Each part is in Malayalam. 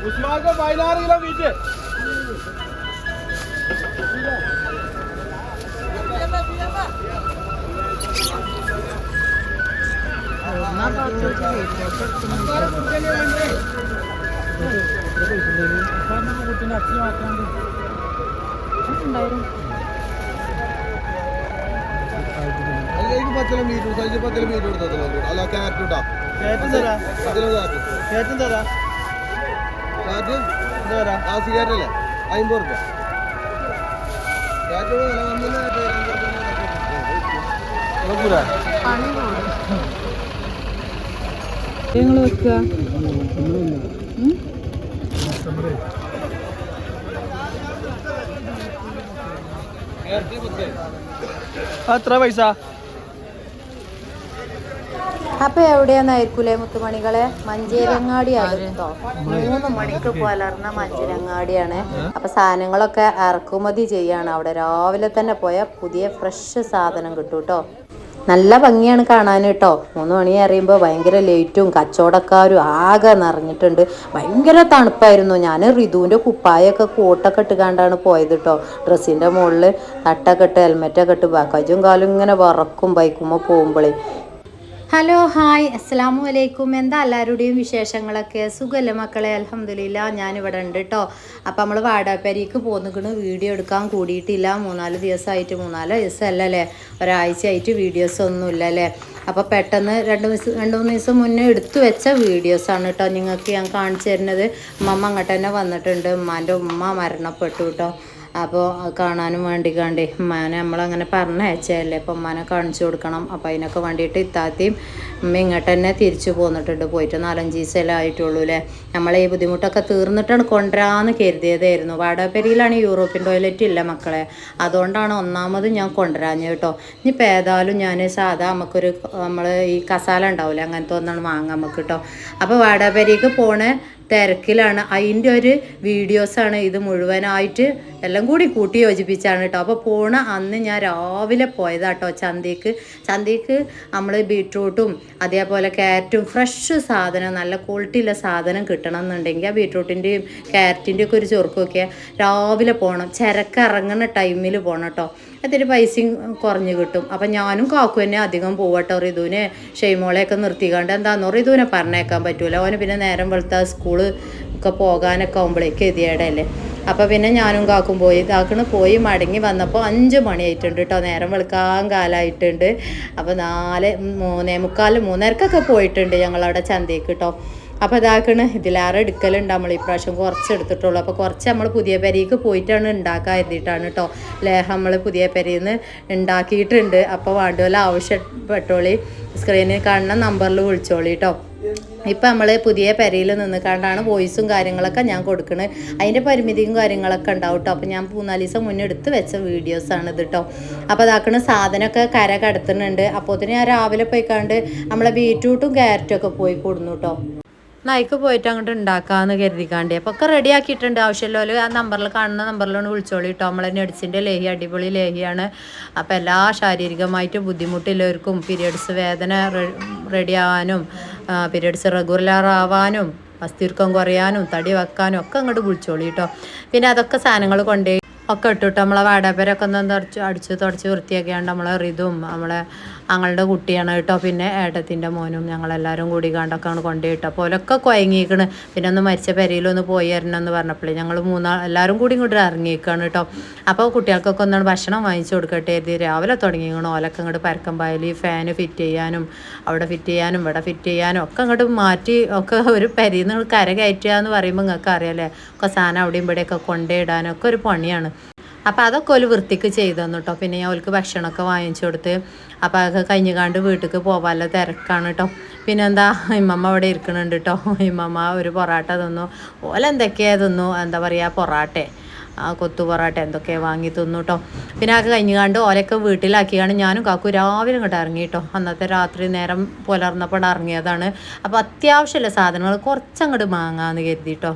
उस्मान को 16 किलो नीचे അല്ല കാറ്റുണ്ടാ കേട്ടുണ്ടാ കാറ്റ് ആ സിഗരറ്റല്ലേ 50 രൂപ കാറ്റ് നിങ്ങൾ വെക്കുക എത്ര പൈസ അപ്പൊ എവിടെയാന്നായിരിക്കൂലേ മുത്തുമണികളെ? മഞ്ചേരങ്ങാടിയാണ് കേട്ടോ. 3 മണിക്ക് പുലർന്ന മഞ്ചേരങ്ങാടിയാണ്. അപ്പൊ സാധനങ്ങളൊക്കെ ഇറക്കുമതി ചെയ്യാണ്. അവിടെ രാവിലെ തന്നെ പോയാൽ പുതിയ ഫ്രഷ് സാധനം കിട്ടും കേട്ടോ. നല്ല ഭംഗിയാണ് കാണാൻ കേട്ടോ. 3 മണി അറിയുമ്പോൾ ഭയങ്കര ലേറ്റും കച്ചവടക്കാരും ആകെ നിറഞ്ഞിട്ടുണ്ട്. ഭയങ്കര തണുപ്പായിരുന്നു. ഞാൻ ഋതുവിൻ്റെ കുപ്പായൊക്കെ കോട്ടൊക്കെ ഇട്ടുകൊണ്ടാണ് പോയത് കേട്ടോ. ഡ്രസ്സിൻ്റെ മുകളിൽ തട്ടൊക്കെ ഇട്ട് ഹെൽമെറ്റൊക്കെ ഇട്ട് കയ്യും കാലും ഇങ്ങനെ വറക്കും ബൈക്കുമ്പോൾ പോകുമ്പോഴേ. ഹലോ ഹായ് അസ്സലാമു അലൈക്കും. എന്താ എല്ലാവരുടെയും വിശേഷങ്ങളൊക്കെ? സുഖമല്ലേ മക്കളെ? അൽഹംദുലില്ലാ ഞാനിവിടെ ഉണ്ട് കേട്ടോ. അപ്പം നമ്മൾ വാടാപ്പേരിക്ക് പോന്നിക്കണ്. വീഡിയോ എടുക്കാൻ കൂടിയിട്ടില്ല. 3-4 ദിവസമായിട്ട്, 3-4 ദിവസമല്ലേ, ഒരാഴ്ചയായിട്ട് വീഡിയോസ് ഒന്നുമില്ല അല്ലേ. അപ്പോൾ പെട്ടെന്ന് 2-3 ദിവസം മുന്നേ എടുത്തു വെച്ച വീഡിയോസാണ് കേട്ടോ നിങ്ങൾക്ക് ഞാൻ കാണിച്ചു തരുന്നത്. ഉമ്മ അങ്ങോട്ട് തന്നെ വന്നിട്ടുണ്ട്. ഉമ്മാൻ്റെ ഉമ്മ മരണപ്പെട്ടു കേട്ടോ. അപ്പോൾ കാണാനും വേണ്ടിക്കാണ്ട് ഉമ്മാനെ നമ്മളങ്ങനെ പറഞ്ഞയച്ചതല്ലേ, അപ്പോൾ ഉമ്മാനെ കാണിച്ചു കൊടുക്കണം. അപ്പോൾ അതിനൊക്കെ വേണ്ടിയിട്ട് ഇത്താത്തിയും ഉമ്മ ഇങ്ങോട്ട് തന്നെ തിരിച്ചു പോന്നിട്ടുണ്ട്. പോയിട്ട് 4-5 ദിവസമല്ലേ ആയിട്ടുള്ളൂ അല്ലേ. നമ്മളെ ഈ ബുദ്ധിമുട്ടൊക്കെ തീർന്നിട്ടാണ് കൊണ്ടുവരാമെന്ന് കരുതിയതായിരുന്നു. വാടാപ്പേരിയിലാണ് യൂറോപ്യൻ ടോയ്ലറ്റ് ഇല്ല മക്കളെ. അതുകൊണ്ടാണ് ഒന്നാമത് ഞാൻ കൊണ്ടുവരാഞ്ഞത് കേട്ടോ. ഇനിയിപ്പോൾ ഏതായാലും ഞാൻ സാധാ നമ്മൾ ഈ കസാല ഉണ്ടാവില്ല, അങ്ങനത്തെ ഒന്നാണ് വാങ്ങാൻ നമുക്ക് കേട്ടോ. അപ്പോൾ വാടാപ്പേരിക്ക് പോണ തിരക്കിലാണ്. അതിൻ്റെ ഒരു വീഡിയോസാണ് ഇത് മുഴുവനായിട്ട് എല്ലാം കൂടി കൂട്ടി യോജിപ്പിച്ചാണ് കേട്ടോ. അപ്പോൾ പോണ അന്ന് ഞാൻ രാവിലെ പോയതാട്ടോ ചന്തയ്ക്ക് നമ്മൾ ബീട്രൂട്ടും അതേപോലെ ക്യാരറ്റും ഫ്രഷ് സാധനം നല്ല ക്വാളിറ്റിയുള്ള സാധനം കിട്ടണം എന്നുണ്ടെങ്കിൽ ആ ബീട്രൂട്ടിൻ്റെയും ക്യാരറ്റിൻ്റെയും ഒക്കെ ഒരു ചൊറുക്കൊക്കെ രാവിലെ പോകണം. ചരക്ക് ഇറങ്ങുന്ന ടൈമിൽ പോകണം കേട്ടോ. അതിന് പൈസയും കുറഞ്ഞ് കിട്ടും. അപ്പം ഞാനും കാക്കു തന്നെ അധികം പോവട്ടോ. റിതുവിനെ ഷെയ്മോളെയൊക്കെ നിർത്തിക്കാണ്ട് എന്താണെന്നോ റിതുവിനെ പറഞ്ഞേക്കാൻ പറ്റൂല. ഓന് പിന്നെ നേരം വെളുത്ത സ്കൂള് ഒക്കെ പോകാനൊക്കെ ആകുമ്പോഴേക്ക് എതിയേടല്ലേ. അപ്പോൾ പിന്നെ ഞാനും കാക്കും പോയി മടങ്ങി വന്നപ്പോൾ 5 മണിയായിട്ടുണ്ട് കേട്ടോ. നേരം വെളുക്കാൻ കാലമായിട്ടുണ്ട്. അപ്പോൾ 3:45 പോയിട്ടുണ്ട് ഞങ്ങളവിടെ ചന്തയ്ക്ക് കേട്ടോ. അപ്പോൾ ഇതാക്കണ് ഇതിലേറെ എടുക്കലുണ്ട്. നമ്മൾ ഇപ്രാവശ്യം കുറച്ച് എടുത്തിട്ടുള്ളൂ. അപ്പോൾ കുറച്ച് നമ്മൾ പുതിയ പെരയ്ക്ക് പോയിട്ടാണ് ഉണ്ടാക്കാൻ എഴുതിയിട്ടാണ് കേട്ടോ. നമ്മൾ പുതിയ പെരയിൽ നിന്ന് ഉണ്ടാക്കിയിട്ടുണ്ട്. അപ്പോൾ വേണ്ടുമല്ലോ ആവശ്യപ്പെട്ടോളി. സ്ക്രീനിൽ കാണുന്ന നമ്പറിൽ വിളിച്ചോളി കേട്ടോ. ഇപ്പം നമ്മൾ പുതിയ പെരയിൽ നിന്നുകൊണ്ടാണ് വോയിസും കാര്യങ്ങളൊക്കെ ഞാൻ കൊടുക്കുന്നത്. അതിൻ്റെ പരിമിതിയും കാര്യങ്ങളൊക്കെ ഉണ്ടാവും കേട്ടോ. അപ്പോൾ ഞാൻ 3-4 ദിവസം മുന്നേ എടുത്ത് വെച്ച വീഡിയോസാണ് ഇത് കേട്ടോ. അപ്പോൾ അതാക്കണ സാധനമൊക്കെ കര കടത്തുന്നുണ്ട്. അപ്പോൾ ഞാൻ രാവിലെ പോയിക്കാണ്ട് നമ്മളെ ബീറ്റ്റൂട്ടും ക്യാരറ്റും ഒക്കെ പോയി കൊടുന്നു കേട്ടോ. നൈക്ക് പോയിട്ട് അങ്ങോട്ട് ഉണ്ടാക്കാമെന്ന് കരുതിക്കാണ്ടി. അപ്പോൾ ഒക്കെ റെഡി ആക്കിയിട്ടുണ്ട്. ആവശ്യമില്ലോ ആ നമ്പറിൽ കാണുന്ന നമ്പറിലാണ് വിളിച്ചോളി കേട്ടോ. നമ്മളെ നട്സിൻ്റെ ലേഹി അടിപൊളി ലേഹിയാണ്. അപ്പോൾ എല്ലാ ശാരീരികമായിട്ടും ബുദ്ധിമുട്ടുള്ളവർക്കും പീരിയഡ്സ് വേദന റെഡി ആവാനും പീരിയഡ്സ് റെഗുലർ ആവാനും അസ്ഥിർക്കം കുറയാനും തടി വെക്കാനും ഒക്കെ അങ്ങോട്ട് വിളിച്ചോളി കേട്ടോ. പിന്നെ അതൊക്കെ സാധനങ്ങൾ കൊണ്ടുപോയി ഒക്കെ ഇട്ടിട്ട് നമ്മളെ വാടാപ്പേരൊക്കെ ഒന്ന് അടിച്ച് തുടച്ച് വൃത്തിയാക്കിയാണ്ട് നമ്മളെ റിതും നമ്മളെ ഞങ്ങളുടെ കുട്ടിയാണ് കേട്ടോ. പിന്നെ ഏട്ടത്തിൻ്റെ മോനും ഞങ്ങളെല്ലാവരും കൂടി കണ്ടൊക്കെയാണ് കൊണ്ടുപോയിട്ട്. അപ്പോൾ ഓലൊക്കെ കുഴങ്ങിയിരിക്കണ്. പിന്നെ ഒന്ന് മരിച്ച പെരയിലൊന്ന് പോയി വരണമെന്ന് പറഞ്ഞപ്പോഴേ ഞങ്ങൾ എല്ലാവരും കൂടി ഇങ്ങോട്ട് ഇറങ്ങിയിരിക്കുകയാണ് കേട്ടോ. അപ്പോൾ കുട്ടികൾക്കൊക്കെ ഒന്നാണ് ഭക്ഷണം വാങ്ങിച്ചു കൊടുക്കട്ടെ എഴുതി രാവിലെ തുടങ്ങിയിരിക്കണം. ഓലൊക്കെ ഇങ്ങോട്ട് പരക്കമ്പായൽ ഫാന് ഫിറ്റ് ചെയ്യാനും അവിടെ ഫിറ്റ് ചെയ്യാനും ഇവിടെ ഫിറ്റ് ചെയ്യാനും ഒക്കെ അങ്ങോട്ട് മാറ്റി ഒക്കെ ഒരു പെരയിൽ നിന്ന് കര കയറ്റുക എന്ന് പറയുമ്പോൾ നിങ്ങൾക്ക് അറിയാമല്ലേ. ഒക്കെ സാധനം അവിടെയും ഇവിടെയൊക്കെ കൊണ്ടുപോയിടാനും ഒക്കെ ഒരു പണിയാണ്. അപ്പോൾ അതൊക്കെ ഒരു വൃത്തിക്ക് ചെയ്തു തന്നു കേട്ടോ. പിന്നെ ഞാൻ അവർക്ക് ഭക്ഷണമൊക്കെ വാങ്ങിച്ചു കൊടുത്ത് അപ്പോൾ അതൊക്കെ കഴിഞ്ഞുകാണ്ട് വീട്ടിലേക്ക് പോകാനുള്ള തിരക്കാണ് കേട്ടോ. പിന്നെന്താ ഇമ്മമ്മ അവിടെ ഇരിക്കണുണ്ട് കേട്ടോ. ഇമ്മമ്മ ഒരു പൊറാട്ട തന്നു. ഓലെന്തൊക്കെയാണ് തന്നു, എന്താ പറയുക, പൊറാട്ടെ കൊത്തു പൊറാട്ട എന്തൊക്കെയാണ് വാങ്ങി തന്നു കേട്ടോ. പിന്നെ അതൊക്കെ കഴിഞ്ഞുകാണ്ട് ഓലൊക്കെ വീട്ടിലാക്കിയാണ് ഞാനും കാക്കു രാവിലെ ഇങ്ങോട്ട് ഇറങ്ങി കേട്ടോ. അന്നത്തെ രാത്രി നേരം പുലർന്നപ്പോൾ ഇറങ്ങിയതാണ്. അപ്പോൾ അത്യാവശ്യമുള്ള സാധനങ്ങൾ കുറച്ചങ്ങോട്ട് വാങ്ങാമെന്ന് കരുതി കേട്ടോ.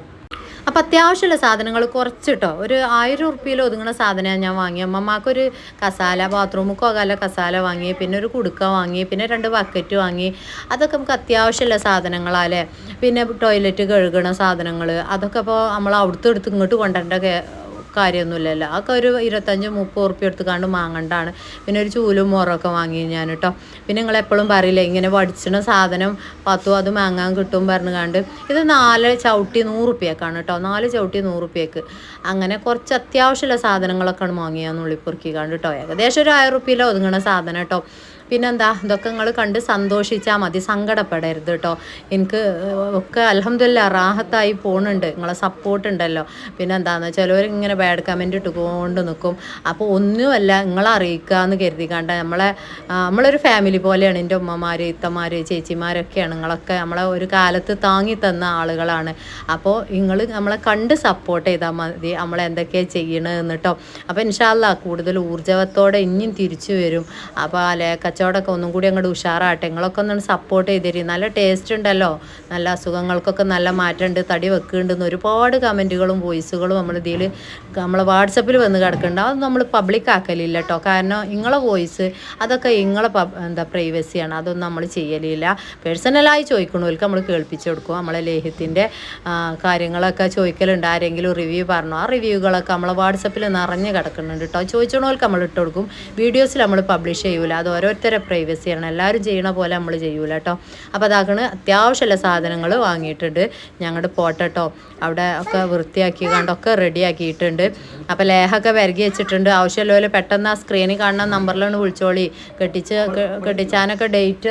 അപ്പം അത്യാവശ്യമുള്ള സാധനങ്ങൾ കുറച്ച് കേട്ടോ, ഒരു 1000 ഉറുപ്പ്യയിൽ ഒതുങ്ങുന്ന സാധനമാണ് ഞാൻ വാങ്ങി. അമ്മമാർക്കൊരു കസാല, ബാത്റൂമിൽ പോകാനുള്ള കസാല വാങ്ങി, പിന്നെ ഒരു കുടുക്ക വാങ്ങി, പിന്നെ 2 ബക്കറ്റ് വാങ്ങി. അതൊക്കെ നമുക്ക് അത്യാവശ്യമുള്ള സാധനങ്ങളല്ലേ. പിന്നെ ടോയ്ലറ്റ് കഴുകണ സാധനങ്ങൾ, അതൊക്കെ ഇപ്പോൾ നമ്മൾ അവിടുത്തെ എടുത്ത് ഇങ്ങോട്ട് കൊണ്ടുവരേണ്ട കാര്യമൊന്നുമില്ലല്ലോ. അതൊക്കെ ഒരു 25-30 ഉറുപ്പ്യ എടുത്തുകൊണ്ട് വാങ്ങണ്ടാണ്. പിന്നെ ഒരു ചൂലും മോറൊക്കെ വാങ്ങി ഞാൻ കേട്ടോ. പിന്നെ നിങ്ങളെപ്പോഴും പറയില്ലേ ഇങ്ങനെ വടിച്ചിന സാധനം 10 അത് വാങ്ങാൻ കിട്ടും പറഞ്ഞുകൊണ്ട്. ഇത് 4 ചവിട്ടി 100 ഉറുപ്പ്യക്കാണ് കേട്ടോ. 4 ചവിട്ടി 100 ഉറുപ്പ്യക്ക്. അങ്ങനെ കുറച്ച് അത്യാവശ്യമുള്ള സാധനങ്ങളൊക്കെയാണ് വാങ്ങിയാന്ന് ഉള്ളിപ്പൊറുക്കിക്കാണ്ട് കേട്ടോ. ഏകദേശം ഒരു 1000 ഉറുപ്പ്യയിലോ ഒതുങ്ങണ സാധനം കേട്ടോ. പിന്നെന്താ, ഇതൊക്കെ നിങ്ങൾ കണ്ട് സന്തോഷിച്ചാൽ മതി, സങ്കടപ്പെടരുത് കേട്ടോ. എനിക്ക് ഒക്കെ അൽഹംദുലില്ലാ റാഹത്തായി പോകുന്നുണ്ട്, നിങ്ങളെ സപ്പോർട്ട് ഉണ്ടല്ലോ. പിന്നെ എന്താണെന്ന് വെച്ചാൽ ഇങ്ങനെ ബാഡ് കമൻറ്റ് ഇട്ടുകൊണ്ട് നിൽക്കും. അപ്പോൾ ഒന്നുമല്ല, നിങ്ങളെ അറിയിക്കുക എന്ന് കരുതിക്കാണ്ട് നമ്മളൊരു ഫാമിലി പോലെയാണ്. എൻ്റെ ഉമ്മമാർ, ഇത്തമാർ, ചേച്ചിമാരൊക്കെയാണ്. നിങ്ങളൊക്കെ നമ്മളെ ഒരു കാലത്ത് താങ്ങി തന്ന ആളുകളാണ്. അപ്പോൾ നിങ്ങൾ നമ്മളെ കണ്ട് സപ്പോർട്ട് ചെയ്താൽ മതി, നമ്മളെന്തൊക്കെയാണ് ചെയ്യണമെന്ന് കേട്ടോ. അപ്പോൾ ഇൻഷാ അല്ലാ കൂടുതൽ ഊർജ്ജവത്തോടെ ഇനിയും തിരിച്ചു വരും. അപ്പോൾ കച്ചവടമൊക്കെ ഒന്നും കൂടി അങ്ങോട്ട് ഉഷാറാട്ടെ. നിങ്ങളൊക്കെ ഒന്ന് സപ്പോർട്ട് ചെയ്തിരി. നല്ല ടേസ്റ്റ് ഉണ്ടല്ലോ, നല്ല അസുഖങ്ങൾക്കൊക്കെ നല്ല മാറ്റമുണ്ട്, തടി വെക്കുന്നുണ്ടെന്ന് ഒരുപാട് കമൻറ്റുകളും വോയിസുകളും നമ്മളെ വാട്സപ്പിൽ വന്ന് കിടക്കുന്നുണ്ട്. അത് നമ്മൾ പബ്ലിക് ആക്കലില്ല കേട്ടോ. കാരണം നിങ്ങളെ വോയിസ് അതൊക്കെ നിങ്ങളെ പ്രൈവസിയാണ്, അതൊന്നും നമ്മൾ ചെയ്യലില്ല. പേഴ്സണലായി ചോദിക്കണവർക്ക് നമ്മൾ കേൾപ്പിച്ചു കൊടുക്കും. നമ്മളെ ലേഹ്യത്തിൻ്റെ കാര്യങ്ങളൊക്കെ ചോദിക്കലുണ്ട്, ആരെങ്കിലും റിവ്യൂ പറഞ്ഞു, ആ റിവ്യൂകളൊക്കെ നമ്മളെ വാട്സപ്പിൽ നിറഞ്ഞ് കിടക്കുന്നുണ്ട് കേട്ടോ. ചോദിച്ചവർക്ക് നമ്മൾ ഇട്ട് കൊടുക്കും. വീഡിയോസിൽ നമ്മൾ പബ്ലിഷ് ചെയ്യൂല, അത് ഓരോരുത്തരെ പ്രൈവസിയാണ്. എല്ലാവരും ചെയ്യണ പോലെ നമ്മൾ ചെയ്യൂല കേട്ടോ. അപ്പോൾ അതാക്കണ് അത്യാവശ്യമുള്ള സാധനങ്ങൾ വാങ്ങിയിട്ടുണ്ട്. ഞങ്ങളുടെ പോട്ടോ അവിടെ ഒക്കെ വൃത്തിയാക്കി കണ്ടൊക്കെ റെഡിയാക്കിയിട്ടുണ്ട്. അപ്പോൾ ലേഹൊക്കെ വിരകി വെച്ചിട്ടുണ്ട്. ആവശ്യമുള്ള പെട്ടെന്ന് ആ സ്ക്രീനിൽ കാണുന്ന നമ്പറിലാണ് വിളിച്ചോളി. കെട്ടിച്ചാനൊക്കെ ഡേറ്റ്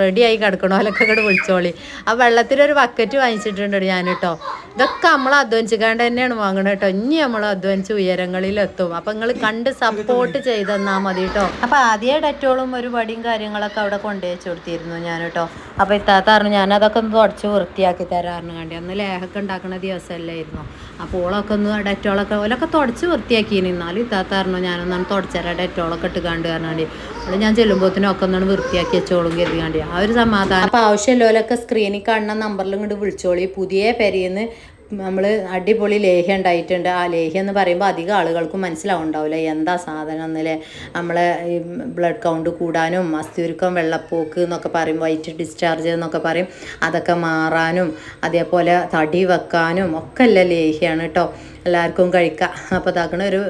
റെഡിയായി കിടക്കണോലൊക്കെ ഇങ്ങോട്ട് വിളിച്ചോളി. ആ വെള്ളത്തിലൊരു ബക്കറ്റ് വാങ്ങിച്ചിട്ടുണ്ട് ഞാൻ കേട്ടോ. ഇതൊക്കെ നമ്മൾ അധ്വാനിച്ചുകൊണ്ട് തന്നെയാണ് വാങ്ങണം കേട്ടോ. ഇനി നമ്മൾ അധ്വാനിച്ച് ഉയരങ്ങളിലെത്തും. അപ്പം നിങ്ങൾ കണ്ട് സപ്പോർട്ട് ചെയ്തെന്നാൽ മതി കേട്ടോ. അപ്പോൾ ആദ്യം ഡെറ്റോളും ഒരു വടിയും കാര്യങ്ങളൊക്കെ അവിടെ കൊണ്ടുവച്ച് കൊടുത്തിരുന്നു ഞാൻ കേട്ടോ. അപ്പോൾ ഇത്താത്ത പറഞ്ഞു ഞാനതൊക്കെ ഒന്ന് തുടച്ച് വൃത്തിയാക്കി തരാറിന് വേണ്ടി. അന്ന് ലേഹൊക്കെ ഉണ്ടാക്കുന്ന ദിവസമല്ലായിരുന്നു. അപ്പോൾ ഓളൊക്കെ ഒന്ന് ഡെറ്റോളൊക്കെ ഓലൊക്കെ തുടച്ച് വൃത്തിയാക്കി. എന്നാലും ഇത്താത്ത പറഞ്ഞു ഞാനൊന്നാണ് തുടച്ചേരാം ഡെറ്റോളൊക്കെ ഇട്ട് കണ്ടു കാരണാണ്ടി. അപ്പോൾ ഞാൻ ചെല്ലുമ്പോഴത്തേനും ഒക്കെ ഒന്നാണ് വൃത്തിയാക്കി വെച്ചോളും കരുതിക്കാണ്ടി. ആ ഒരു സമാധാനം. അപ്പോൾ ആവശ്യമുള്ളവരൊക്കെ സ്ക്രീനിൽ കാണുന്ന നമ്പറിൽ ഇങ്ങോട്ട് വിളിച്ചോളി. പുതിയ പെരയിന്ന് നമ്മൾ അടിപൊളി ലേഹ്യം ഉണ്ടായിട്ടുണ്ട്. ആ ലേഹ്യം എന്ന് പറയുമ്പോൾ അധികം ആളുകൾക്കും മനസ്സിലാവുണ്ടാവില്ല എന്താ സാധനം എന്നല്ലേ. നമ്മളെ ബ്ലഡ് കൗണ്ട് കൂടാനും അസ്ഥിയുരുക്കം, വെള്ളപ്പോക്ക് എന്നൊക്കെ പറയും, വൈറ്റ് ഡിസ്ചാർജ് എന്നൊക്കെ പറയും, അതൊക്കെ മാറാനും അതേപോലെ തടി വെക്കാനും ഒക്കെ ഉള്ള ലേഹ്യമാണ് കേട്ടോ. എല്ലാവർക്കും കഴിക്കാം. അപ്പോൾ അതാക്കണ ഒരു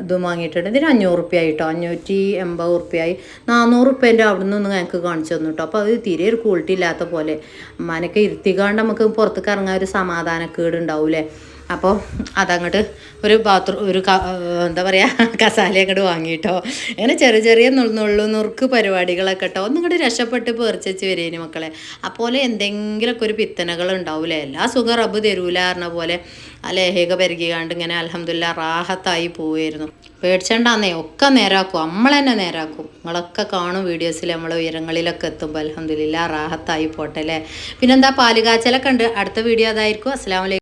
ഇതും വാങ്ങിയിട്ടുണ്ട്. ഇതിന് 500 ഉറുപ്പ്യ കേട്ടോ. 580 ഉറുപ്പ്യായി. 400 ഉറുപ്പ്യൻ്റെ അവിടെ നിന്ന് ഞങ്ങൾക്ക് കാണിച്ചു തന്നു കേട്ടോ. അപ്പോൾ അത് തീരെ ഒരു ക്വാളിറ്റി ഇല്ലാത്ത പോലെ. അമ്മാനൊക്കെ ഇരുത്തിക്കാണ്ട് നമുക്ക് പുറത്തേക്ക് ഇറങ്ങാൻ ഒരു സമാധാനക്കേടുണ്ടാവൂലേ. അപ്പോൾ അതങ്ങോട്ട് ഒരു എന്താ പറയുക കസാല അങ്ങോട്ട് വാങ്ങിയിട്ടോ. അങ്ങനെ ചെറിയ ചെറിയ നുറുക്ക് പരിപാടികളൊക്കെ കേട്ടോ. ഒന്നിങ്ങോട്ട് രക്ഷപ്പെട്ട് പേർച്ചു വരേന് മക്കളെ. അപ്പോൾ എന്തെങ്കിലുമൊക്കെ ഒരു പിത്തനകൾ ഉണ്ടാവില്ലേ. എല്ലാ സുഖം റബ്ബ് തരൂല പറഞ്ഞ പോലെ ആ ലേഹയൊക്കെ പെരുകിക്കാണ്ട് ഇങ്ങനെ അൽഹംദുലില്ലാ റാഹത്തായി പോവുമായിരുന്നു. പേടിച്ചണ്ടാന്നേ, ഒക്കെ നേരാക്കും, നമ്മൾ തന്നെ നേരാക്കും. നിങ്ങളൊക്കെ കാണും വീഡിയോസിൽ നമ്മൾ ഉയരങ്ങളിലൊക്കെ എത്തുമ്പോൾ. അൽഹംദുലില്ലാ റാഹത്തായി പോട്ടെ അല്ലേ. പിന്നെന്താ പാലുകാച്ചലൊക്കെ ഉണ്ട്. അടുത്ത വീഡിയോ അതായിരിക്കും. അസ്സലാമു അലൈക്കും.